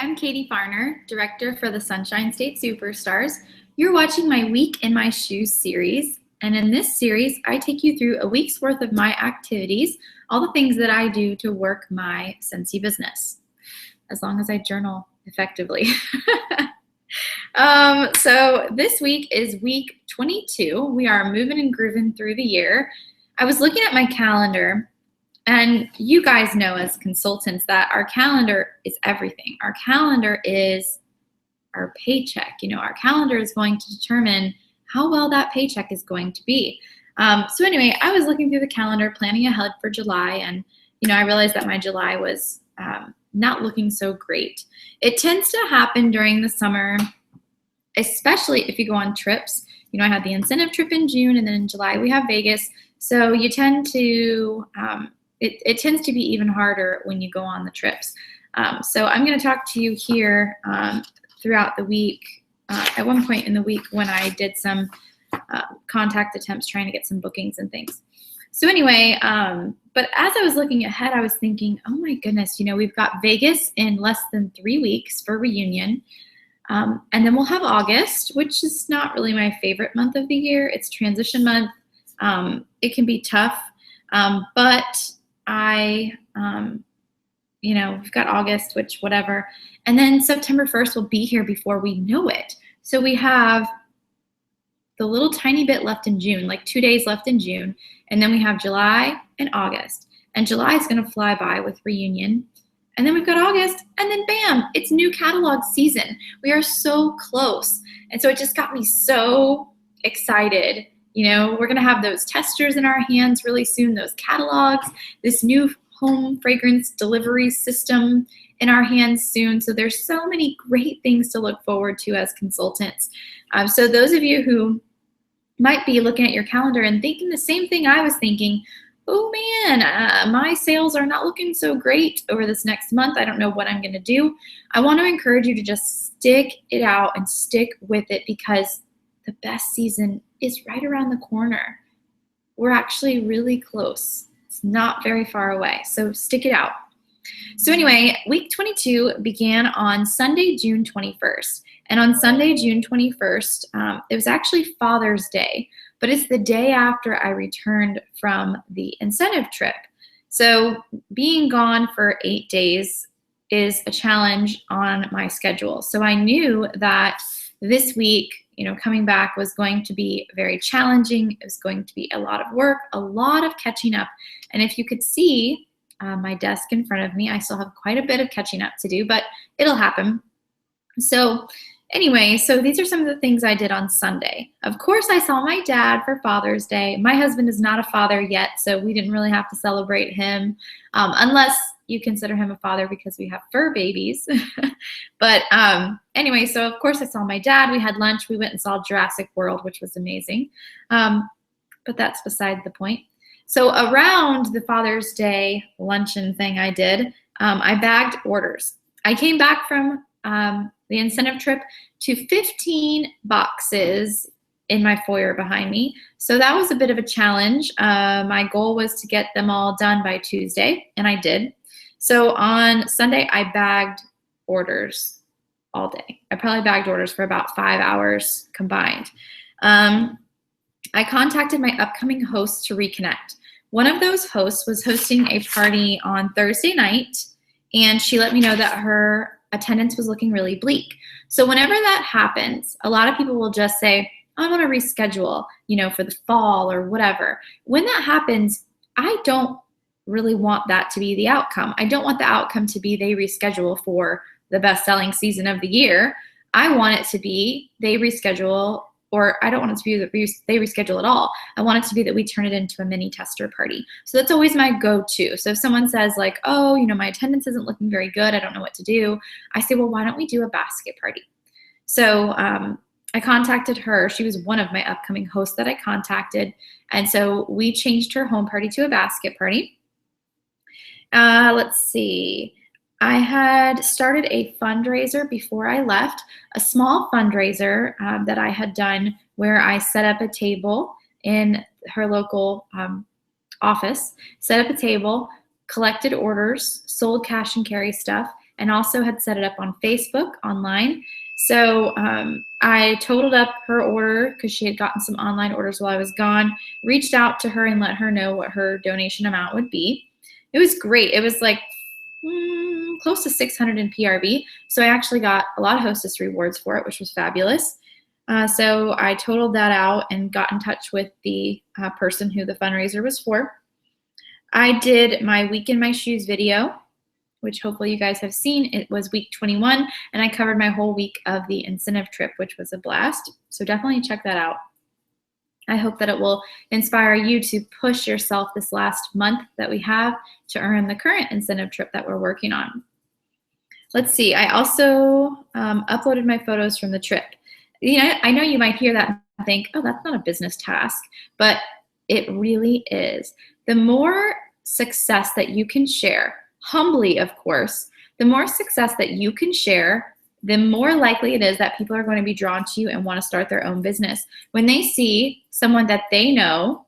I'm Katie Farner, Director for the Sunshine State Superstars. You're watching my Week in My Shoes series, and in this series, I take you through a week's worth of my activities, all the things that I do to work my Scentsy business, as long as I journal effectively. So this week is week 22. We are moving and grooving through the year. I was looking at my calendar, and you guys know as consultants that our calendar is everything. Our calendar is our paycheck. Our calendar is going to determine how well that paycheck is going to be. So anyway, I was looking through the calendar, planning ahead for July, and I realized that my July was not looking so great. It tends to happen during the summer, especially if you go on trips. I had the incentive trip in June, and then in July we have Vegas. So you tend to, it tends to be even harder when you go on the trips. So I'm going to talk to you here throughout the week. At one point in the week when I did some contact attempts trying to get some bookings and things. So anyway, but as I was looking ahead, I was thinking, oh my goodness, we've got Vegas in less than 3 weeks for reunion. And then we'll have August, which is not really my favorite month of the year. It's transition month. It can be tough, but we've got August, which whatever. And then September 1st will be here before we know it. So we have the little tiny bit left in June, like 2 days left in June. And then we have July and August. And July is going to fly by with reunion. And then we've got August, and then bam, it's new catalog season. We are so close. And so it just got me so excited. We're going to have those testers in our hands really soon, those catalogs, this new home fragrance delivery system in our hands soon. So there's so many great things to look forward to as consultants. So those of you who might be looking at your calendar and thinking the same thing I was thinking, oh man, my sales are not looking so great over this next month. I don't know what I'm going to do. I want to encourage you to just stick it out and stick with it, because the best season is right around the corner. We're actually really close. It's not very far away, so stick it out. So anyway, week 22 began on Sunday, June 21st. And on Sunday, June 21st, it was actually Father's Day, but it's the day after I returned from the incentive trip. So being gone for 8 days is a challenge on my schedule. So I knew that this week, coming back was going to be very challenging. It was going to be a lot of work, a lot of catching up. And if you could see my desk in front of me, I still have quite a bit of catching up to do, but it'll happen. So anyway, so these are some of the things I did on Sunday. Of course, I saw my dad for Father's Day. My husband is not a father yet, so we didn't really have to celebrate him, unless you consider him a father because we have fur babies. But anyway, so of course I saw my dad. We had lunch. We went and saw Jurassic World, which was amazing. But that's beside the point. So around the Father's Day luncheon thing I did, I bagged orders. I came back from the incentive trip to 15 boxes in my foyer behind me. So that was a bit of a challenge. My goal was to get them all done by Tuesday, and I did. So on Sunday, I bagged orders all day. I probably bagged orders for about 5 hours combined. I contacted my upcoming hosts to reconnect. One of those hosts was hosting a party on Thursday night, and she let me know that her attendance was looking really bleak. So whenever that happens, a lot of people will just say, I want to reschedule, for the fall or whatever. When that happens, I don't really want that to be the outcome. I don't want the outcome to be they reschedule for the best-selling season of the year. I want it to be they reschedule, or I don't want it to be that they reschedule at all. I want it to be that we turn it into a mini tester party. So that's always my go-to. So if someone says like, oh, my attendance isn't looking very good, I don't know what to do, I say, well, why don't we do a basket party? So I contacted her. She was one of my upcoming hosts that I contacted. And so we changed her home party to a basket party. Let's see. I had started a fundraiser before I left, a small fundraiser that I had done where I set up a table in her local office, set up a table, collected orders, sold cash and carry stuff, and also had set it up on Facebook online. So I totaled up her order because she had gotten some online orders while I was gone, reached out to her and let her know what her donation amount would be. It was great. It was like close to 600 in PRV. So I actually got a lot of hostess rewards for it, which was fabulous. So I totaled that out and got in touch with the person who the fundraiser was for. I did my Week in My Shoes video, which hopefully you guys have seen. It was week 21, and I covered my whole week of the incentive trip, which was a blast. So definitely check that out. I hope that it will inspire you to push yourself this last month that we have to earn the current incentive trip that we're working on. Let's see, I also uploaded my photos from the trip. You know, I know you might hear that and think, oh, that's not a business task, but it really is. The more success that you can share, humbly, of course, the more success that you can share, the more likely it is that people are going to be drawn to you and want to start their own business. When they see someone that they know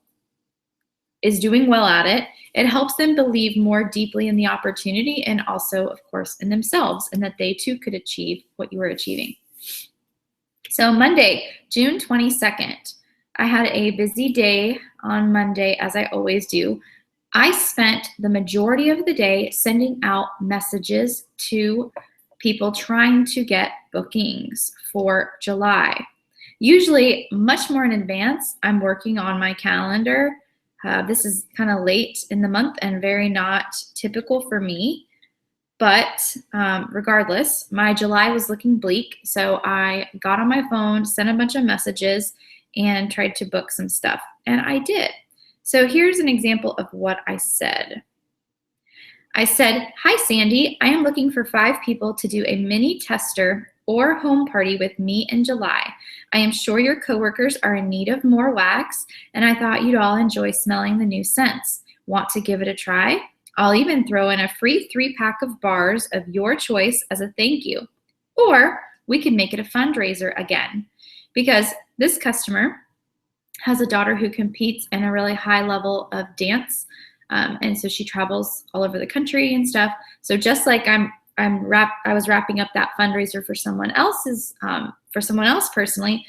is doing well at it, it helps them believe more deeply in the opportunity and also, of course, in themselves, and that they too could achieve what you were achieving. So Monday, June 22nd, I had a busy day on Monday, as I always do. I spent the majority of the day sending out messages to people trying to get bookings for July. Usually much more in advance, I'm working on my calendar. This is kind of late in the month and very not typical for me. But regardless, my July was looking bleak. So I got on my phone, sent a bunch of messages, and tried to book some stuff. And I did. So here's an example of what I said. I said, hi, Sandy. I am looking for 5 people to do a mini tester or home party with me in July. I am sure your coworkers are in need of more wax, and I thought you'd all enjoy smelling the new scents. Want to give it a try? I'll even throw in a free 3-pack of bars of your choice as a thank you. Or we can make it a fundraiser again, because this customer has a daughter who competes in a really high level of dance. And so she travels all over the country and stuff. So just like I was wrapping up that fundraiser for someone else personally,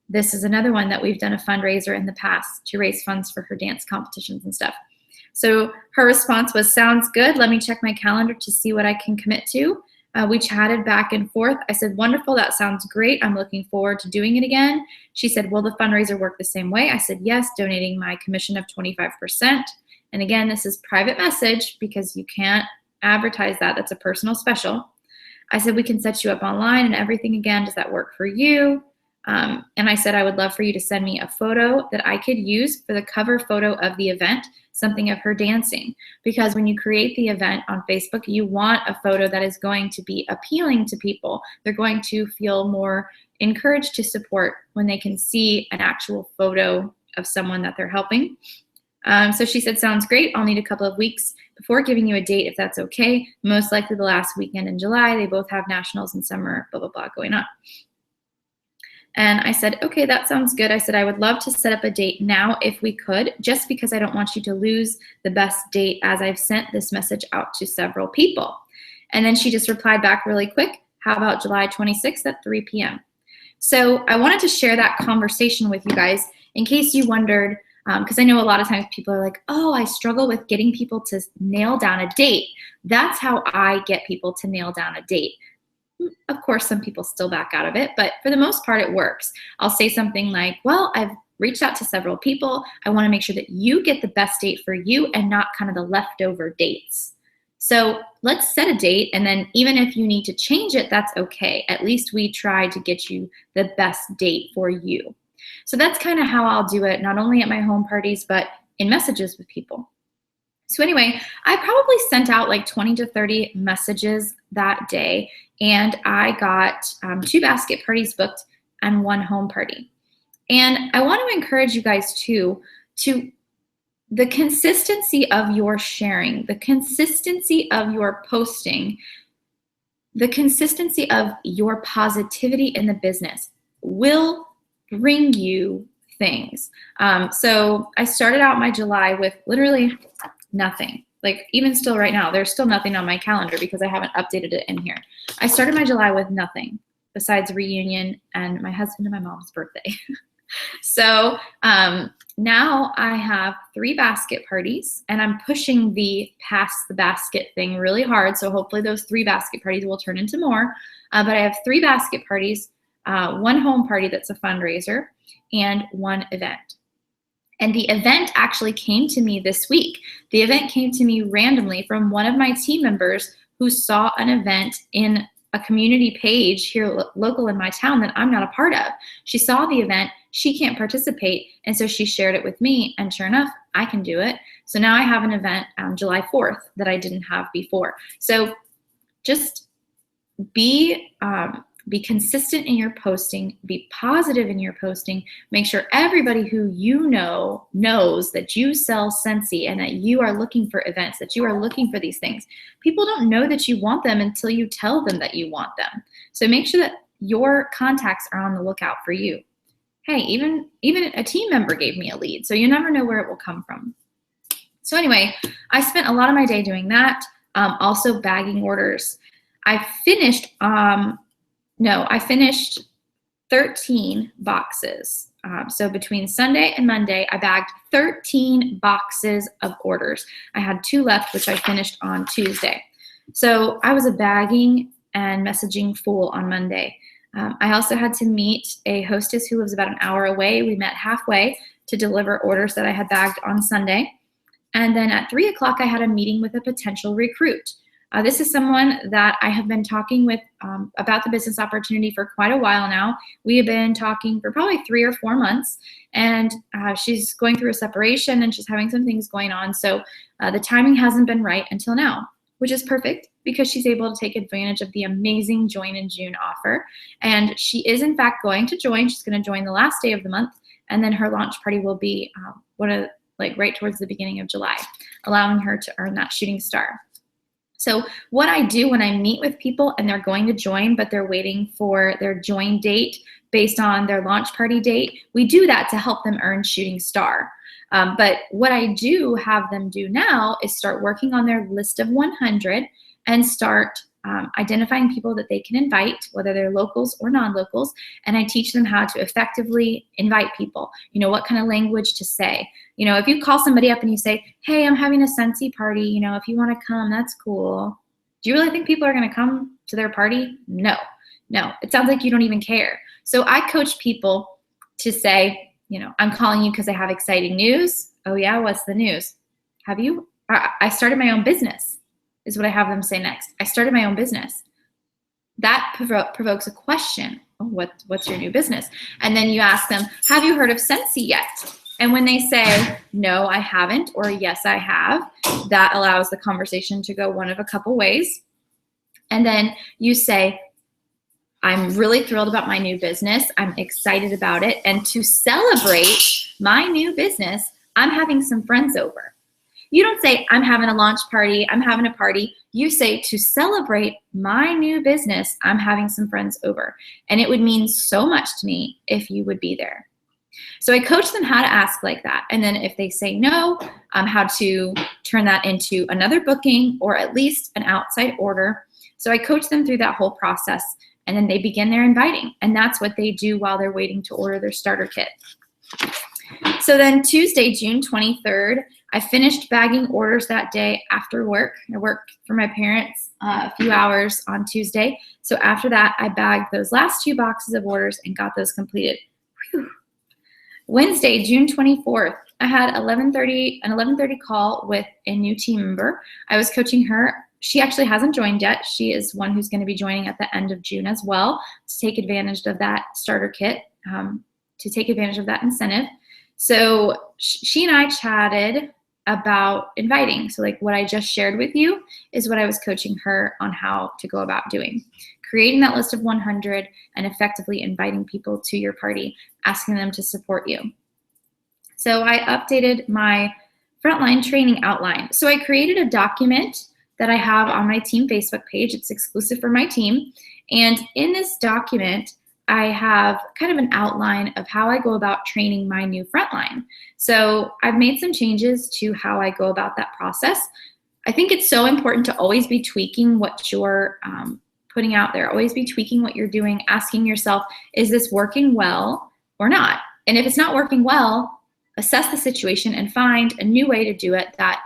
this is another one that we've done a fundraiser in the past to raise funds for her dance competitions and stuff. So her response was, sounds good. Let me check my calendar to see what I can commit to. We chatted back and forth. I said, wonderful, that sounds great. I'm looking forward to doing it again. She said, will the fundraiser work the same way? I said, yes, donating my commission of 25%. And again, this is private message because you can't advertise that. That's a personal special. I said, we can set you up online and everything again. Does that work for you? And I said, I would love for you to send me a photo that I could use for the cover photo of the event, something of her dancing. Because when you create the event on Facebook, you want a photo that is going to be appealing to people. They're going to feel more encouraged to support when they can see an actual photo of someone that they're helping. So she said, sounds great. I'll need a couple of weeks before giving you a date if that's okay. Most likely the last weekend in July. They both have nationals and summer, blah, blah, blah going on. And I said, okay, that sounds good. I said, I would love to set up a date now if we could, just because I don't want you to lose the best date as I've sent this message out to several people. And then she just replied back really quick, how about July 26th at 3 p.m.? So I wanted to share that conversation with you guys in case you wondered, because I know a lot of times people are like, oh, I struggle with getting people to nail down a date. That's how I get people to nail down a date. Of course, some people still back out of it, but for the most part, it works. I'll say something like, well, I've reached out to several people. I want to make sure that you get the best date for you and not kind of the leftover dates. So let's set a date, and then even if you need to change it, that's okay. At least we try to get you the best date for you. So that's kind of how I'll do it, not only at my home parties, but in messages with people. So anyway, I probably sent out like 20 to 30 messages that day, and I got 2 basket parties booked and 1 home party. And I want to encourage you guys too, to the consistency of your sharing, the consistency of your posting, the consistency of your positivity in the business will bring you things. So I started out my July with literally nothing. Like even still right now, there's still nothing on my calendar because I haven't updated it in here. I started my July with nothing besides reunion and my husband and my mom's birthday. So now I have 3 basket parties, and I'm pushing the pass the basket thing really hard. So hopefully those 3 basket parties will turn into more. But I have 3 basket parties, 1 home party that's a fundraiser, and 1 event. And the event actually came to me this week. The event came to me randomly from one of my team members who saw an event in a community page here local in my town that I'm not a part of. She saw the event, she can't participate, and so she shared it with me, and sure enough, I can do it. So now I have an event on July 4th that I didn't have before. So just be consistent in your posting, be positive in your posting, make sure everybody who you know knows that you sell Scentsy and that you are looking for events, that you are looking for these things. People don't know that you want them until you tell them that you want them. So make sure that your contacts are on the lookout for you. Hey, even a team member gave me a lead, so you never know where it will come from. So anyway, I spent a lot of my day doing that, also bagging orders. I finished 13 boxes. So between Sunday and Monday, I bagged 13 boxes of orders. I had 2 left, which I finished on Tuesday. So I was a bagging and messaging fool on Monday. I also had to meet a hostess who lives about an hour away. We met halfway to deliver orders that I had bagged on Sunday. And then at 3 o'clock, I had a meeting with a potential recruit. This is someone that I have been talking with about the business opportunity for quite a while now. We have been talking for probably 3 or 4 months, and she's going through a separation and she's having some things going on. So the timing hasn't been right until now, which is perfect because she's able to take advantage of the amazing Join in June offer. And she is in fact going to join. She's going to join the last day of the month, and then her launch party will be right towards the beginning of July, allowing her to earn that shooting star. So what I do when I meet with people and they're going to join, but they're waiting for their join date based on their launch party date, we do that to help them earn shooting star. But what I do have them do now is start working on their list of 100 and start identifying people that they can invite, whether they're locals or non-locals, and I teach them how to effectively invite people. You know, what kind of language to say. You know, if you call somebody up and you say, hey, I'm having a Scentsy party, you know, if you want to come, that's cool. Do you really think people are going to come to their party? No. It sounds like you don't even care. So I coach people to say, you know, I'm calling you because I have exciting news. Oh yeah, what's the news? Have you? I started my own business. Is what I have them say next. I started my own business. That provokes a question. Oh, what's your new business? And then you ask them, have you heard of Scentsy yet? And when they say, no, I haven't, or yes, I have, that allows the conversation to go one of a couple ways. And then you say, I'm really thrilled about my new business. I'm excited about it. And to celebrate my new business, I'm having some friends over. You don't say, I'm having a launch party, I'm having a party. You say, to celebrate my new business, I'm having some friends over. And it would mean so much to me if you would be there. So I coach them how to ask like that. And then if they say no, how to turn that into another booking or at least an outside order. So I coach them through that whole process, and then they begin their inviting. And that's what they do while they're waiting to order their starter kit. So then Tuesday, June 23rd, I finished bagging orders that day after work. I worked for my parents a few hours on Tuesday. So after that, I bagged those last 2 boxes of orders and got those completed. Whew. Wednesday, June 24th, I had an 11:30 call with a new team member. I was coaching her. She actually hasn't joined yet. She is one who's going to be joining at the end of June as well to take advantage of that starter kit, to take advantage of that incentive. So she and I chatted about inviting. So like what I just shared with you is what I was coaching her on how to go about doing. Creating that list of 100 and effectively inviting people to your party, asking them to support you. So I updated my frontline training outline. So I created a document that I have on my team Facebook page. It's exclusive for my team. And in this document, I have kind of an outline of how I go about training my new frontline. So I've made some changes to how I go about that process. I think it's so important to always be tweaking what you're putting out there, always be tweaking what you're doing, asking yourself, is this working well or not? And if it's not working well, assess the situation and find a new way to do it that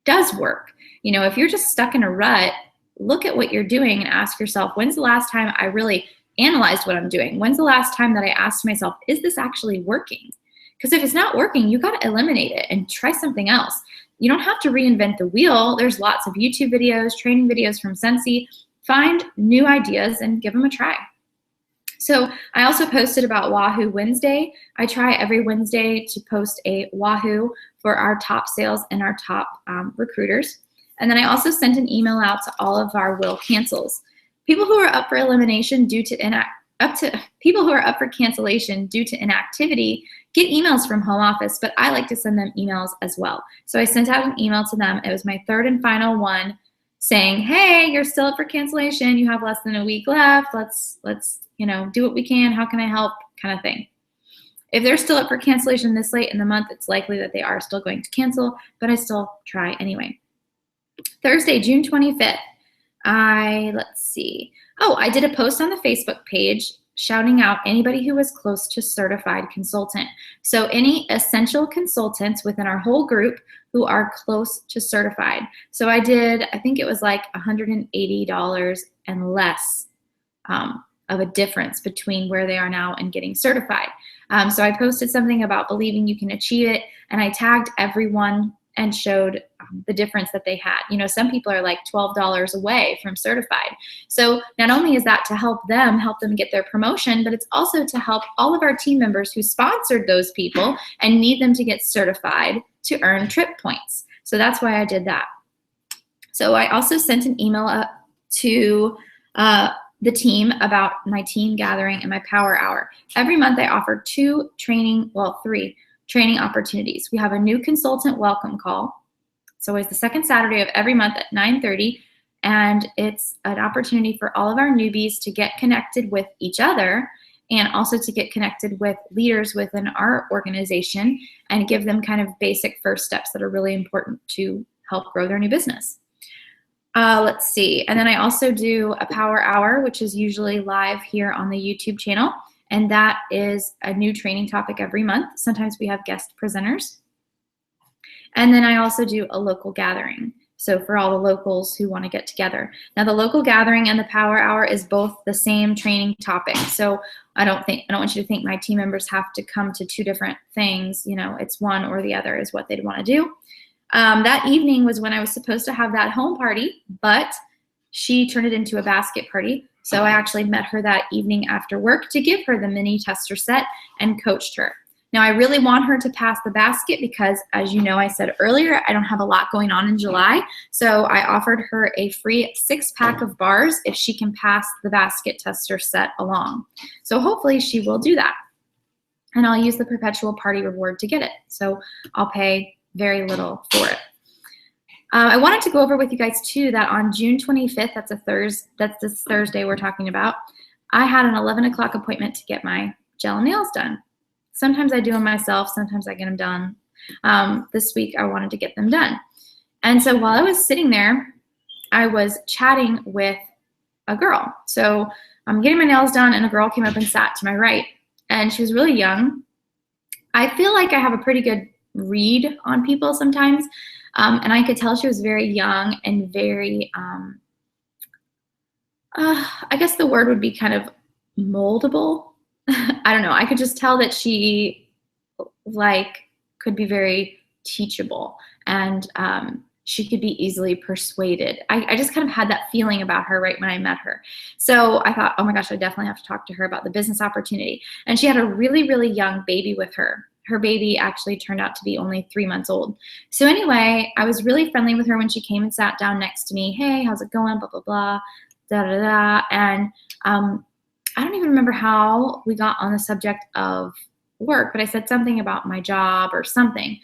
does work. You know, if you're just stuck in a rut, look at what you're doing and ask yourself, when's the last time I really analyzed what I'm doing? When's the last time that I asked myself, is this actually working? Because if it's not working, you got to eliminate it and try something else. You don't have to reinvent the wheel. There's lots of YouTube videos, training videos from Sensi. Find new ideas and give them a try. So I also posted about Wahoo Wednesday. I try every Wednesday to post a Wahoo for our top sales and our top recruiters. And then I also sent an email out to all of our will cancels. People who are up for elimination due to people who are up for cancellation due to inactivity get emails from home office, but I like to send them emails as well. So I sent out an email to them. It was my third and final one saying, hey, you're still up for cancellation. You have less than a week left. Let's do what we can. How can I help? Kind of thing. If they're still up for cancellation this late in the month, it's likely that they are still going to cancel, but I still try anyway. Thursday, June 25th. I did a post on the Facebook page shouting out anybody who was close to certified consultant. So any essential consultants within our whole group who are close to certified. So I think it was like $180 and less of a difference between where they are now and getting certified. So I posted something about believing you can achieve it, and I tagged everyone and showed the difference that they had. You know, some people are like $12 away from certified. So not only is that to help them get their promotion, but it's also to help all of our team members who sponsored those people and need them to get certified to earn trip points. So that's why I did that. So I also sent an email up to the team about my team gathering and my power hour. Every month I offer three training opportunities. We have a new consultant welcome call. It's always the second Saturday of every month at 9:30, and it's an opportunity for all of our newbies to get connected with each other and also to get connected with leaders within our organization and give them kind of basic first steps that are really important to help grow their new business. Let's see. And then I also do a power hour, which is usually live here on the YouTube channel. And that is a new training topic every month. Sometimes we have guest presenters. And then I also do a local gathering. So for all the locals who want to get together. Now the local gathering and the power hour is both the same training topic. So I don't want you to think my team members have to come to two different things. You know, it's one or the other is what they'd want to do. That evening was when I was supposed to have that home party, but she turned it into a basket party. So I actually met her that evening after work to give her the mini tester set and coached her. Now I really want her to pass the basket because, as you know, I said earlier, I don't have a lot going on in July. So I offered her a free 6-pack of bars if she can pass the basket tester set along. So hopefully she will do that. And I'll use the perpetual party reward to get it. So I'll pay very little for it. I wanted to go over with you guys too that on June 25th, that's this Thursday we're talking about, I had an 11 o'clock appointment to get my gel nails done. Sometimes I do them myself, sometimes I get them done. This week I wanted to get them done. And so while I was sitting there, I was chatting with a girl. So I'm getting my nails done and a girl came up and sat to my right, and she was really young. I feel like I have a pretty good read on people sometimes. And I could tell she was very young and very, I guess the word would be kind of moldable. I don't know. I could just tell that she could be very teachable and she could be easily persuaded. I just kind of had that feeling about her right when I met her. So I thought, oh my gosh, I definitely have to talk to her about the business opportunity. And she had a really, really young baby with her. Her baby actually turned out to be only 3 months old. So anyway, I was really friendly with her when she came and sat down next to me. Hey, how's it going? Blah, blah, blah, da, da, da. And I don't even remember how we got on the subject of work, but I said something about my job or something.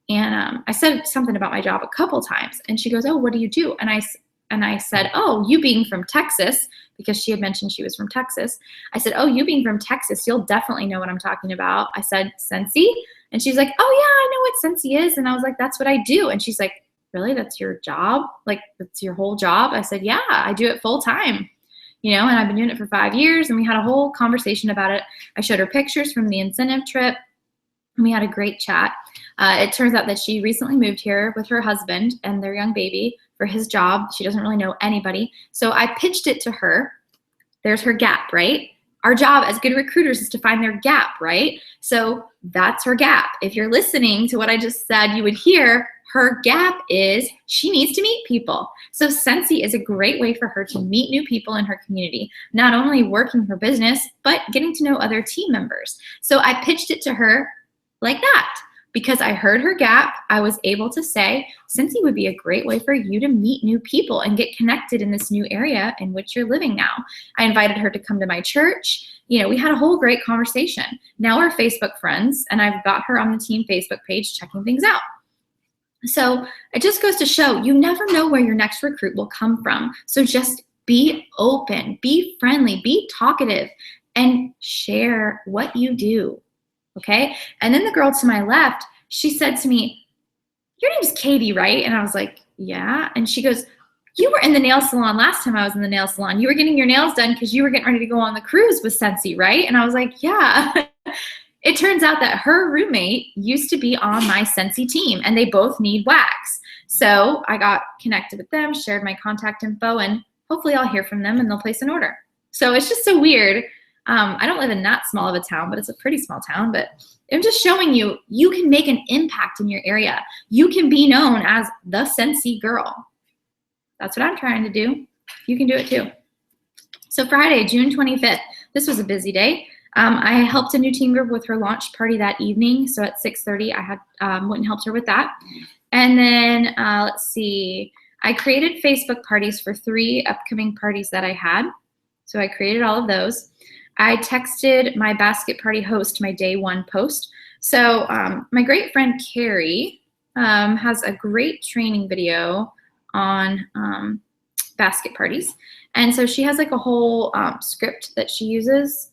And I said something about my job a couple times. And she goes, oh, what do you do? And I said, oh, you being from Texas, because she had mentioned she was from Texas. I said, oh, you being from Texas, you'll definitely know what I'm talking about. I said, Sensi? And she's like, oh yeah, I know what Sensi is. And I was like, that's what I do. And she's like, really? That's your job? Like, that's your whole job? I said, yeah, I do it full time. And I've been doing it for 5 years, and we had a whole conversation about it. I showed her pictures from the incentive trip, and we had a great chat. It turns out that she recently moved here with her husband and their young baby for his job. She doesn't really know anybody. So I pitched it to her. There's her gap, right? Our job as good recruiters is to find their gap, right? So that's her gap. If you're listening to what I just said, you would hear her gap is she needs to meet people. So Scentsy is a great way for her to meet new people in her community, not only working her business, but getting to know other team members. So I pitched it to her like that. Because I heard her gap, I was able to say, Scentsy would be a great way for you to meet new people and get connected in this new area in which you're living now. I invited her to come to my church. We had a whole great conversation. Now we're Facebook friends, and I've got her on the team Facebook page checking things out. So it just goes to show you never know where your next recruit will come from. So just be open, be friendly, be talkative, and share what you do. Okay. And then the girl to my left, she said to me, your name's Katie, right? And I was like, yeah. And she goes, you were in the nail salon last time I was in the nail salon. You were getting your nails done because you were getting ready to go on the cruise with Scentsy, right? And I was like, yeah. It turns out that her roommate used to be on my Scentsy team, and they both need wax. So I got connected with them, shared my contact info, and hopefully I'll hear from them and they'll place an order. So it's just so weird. I don't live in that small of a town, but it's a pretty small town. But I'm just showing you, you can make an impact in your area. You can be known as the Scentsy girl. That's what I'm trying to do. You can do it too. So Friday, June 25th, this was a busy day. I helped a new team member with her launch party that evening. So at 6:30, I had went and helped her with that. And then let's see, I created Facebook parties for 3 upcoming parties that I had. So I created all of those. I texted my basket party host my day 1 post. So my great friend Carrie has a great training video on basket parties. And so she has like a whole script that she uses.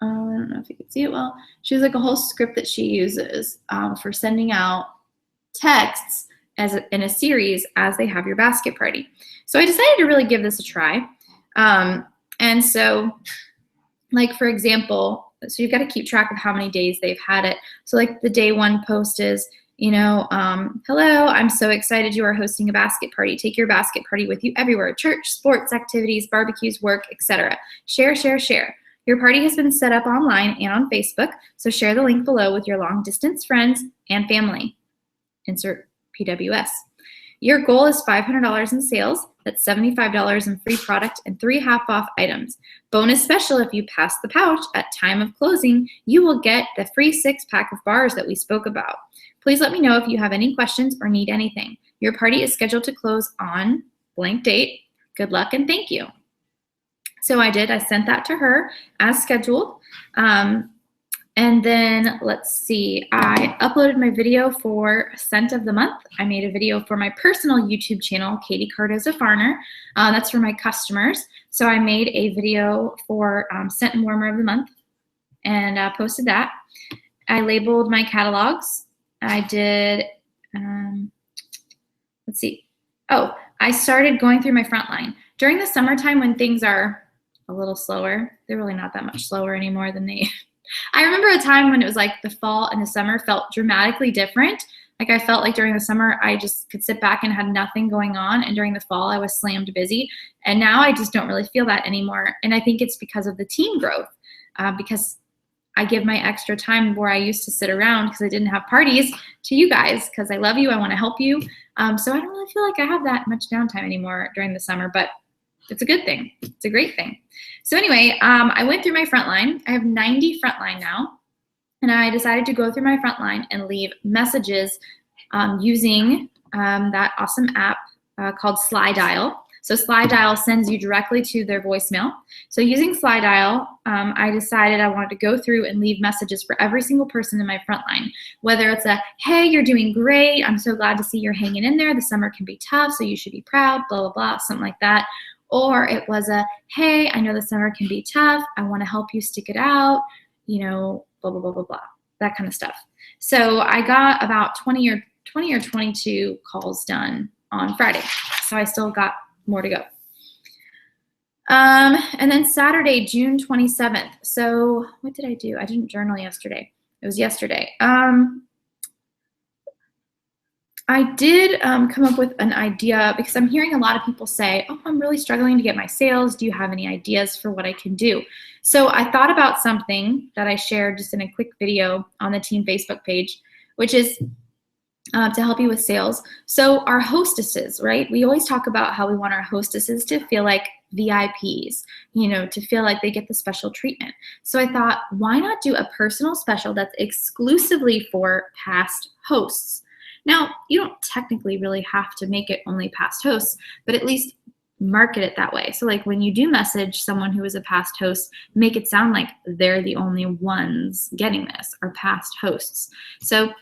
I don't know if you can see it well. She has like a whole script that she uses for sending out texts in a series as they have your basket party. So I decided to really give this a try. And so, like, for example, so you've got to keep track of how many days they've had it. So like the day 1 post is, hello, I'm so excited you are hosting a basket party. Take your basket party with you everywhere. Church, sports, activities, barbecues, work, etc. Share, share, share. Your party has been set up online and on Facebook, so share the link below with your long distance friends and family. Insert PWS. Your goal is $500 in sales. That's $75 in free product and 3 half-off items. Bonus special, if you pass the pouch at time of closing, you will get the free 6-pack of bars that we spoke about. Please let me know if you have any questions or need anything. Your party is scheduled to close on blank date. Good luck and thank you. So I sent that to her as scheduled. And then let's see, I uploaded my video for Scent of the Month. I made a video for my personal YouTube channel, Katie Cardoza Farner. That's for my customers. So I made a video for Scent and Warmer of the Month and posted that. I labeled my catalogs. I did, let's see. Oh, I started going through my front line. During the summertime when things are a little slower, they're really not that much slower anymore than they I remember a time when it was like the fall and the summer felt dramatically different. Like I felt like during the summer, I just could sit back and had nothing going on. And during the fall, I was slammed busy. And now I just don't really feel that anymore. And I think it's because of the team growth, because I give my extra time where I used to sit around because I didn't have parties to you guys because I love you. I want to help you. So I don't really feel like I have that much downtime anymore during the summer, but it's a good thing. It's a great thing. So anyway, I went through my front line. I have 90 front line now. And I decided to go through my front line and leave messages using that awesome app called Sly Dial. So Sly Dial sends you directly to their voicemail. So using Sly Dial, I decided I wanted to go through and leave messages for every single person in my front line. Whether it's a, hey, you're doing great. I'm so glad to see you're hanging in there. The summer can be tough, so you should be proud, blah, blah, blah, something like that. Or it was a, hey, I know the summer can be tough. I want to help you stick it out, blah, blah, blah, blah, blah, that kind of stuff. So I got about 20 or 20 or 22 calls done on Friday. So I still got more to go. And then Saturday, June 27th. So what did I do? I didn't journal yesterday. It was yesterday. I did come up with an idea because I'm hearing a lot of people say, oh, I'm really struggling to get my sales. Do you have any ideas for what I can do? So I thought about something that I shared just in a quick video on the team Facebook page, which is to help you with sales. So our hostesses, right? We always talk about how we want our hostesses to feel like VIPs, you know, to feel like they get the special treatment. So I thought, why not do a personal special that's exclusively for past hosts? Now, you don't technically really have to make it only past hosts, but at least market it that way. So like when you do message someone who is a past host, make it sound like they're the only ones getting this, or past hosts. So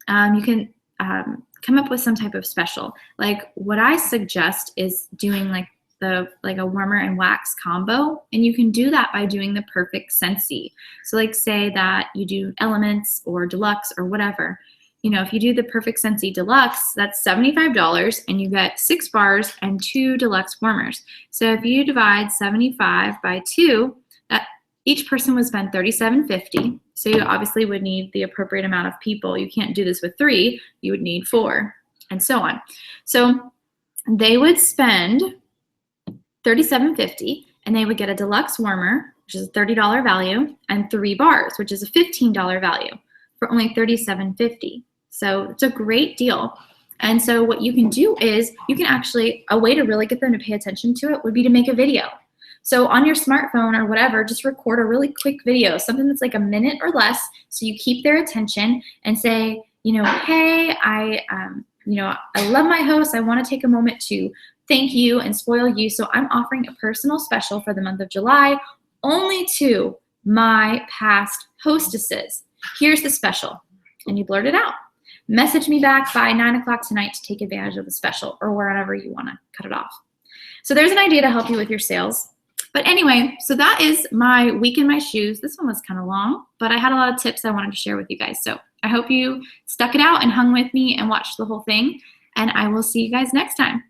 you can come up with some type of special. Like what I suggest is doing like a warmer and wax combo, and you can do that by doing the perfect Scentsy. So like say that you do Elements or Deluxe or whatever. You know, if you do the perfect Scentsy Deluxe, that's $75 and you get 6 bars and 2 deluxe warmers. So if you divide 75 by 2, that each person would spend $37.50. So you obviously would need the appropriate amount of people. You can't do this with 3, you would need 4, and so on. So they would spend $37.50 and they would get a deluxe warmer, which is a $30 value, and 3 bars, which is a $15 value, for only $37.50. So it's a great deal. And so what you can do is you can actually, a way to really get them to pay attention to it would be to make a video. So on your smartphone or whatever, just record a really quick video, something that's like a minute or less, so you keep their attention and say, you know, hey, I love my host. I want to take a moment to thank you and spoil you. So I'm offering a personal special for the month of July only to my past hostesses. Here's the special. And you blurt it out. Message me back by 9 o'clock tonight to take advantage of the special, or wherever you want to cut it off. So there's an idea to help you with your sales. But anyway, so that is my week in my shoes. This one was kind of long, but I had a lot of tips I wanted to share with you guys. So I hope you stuck it out and hung with me and watched the whole thing. And I will see you guys next time.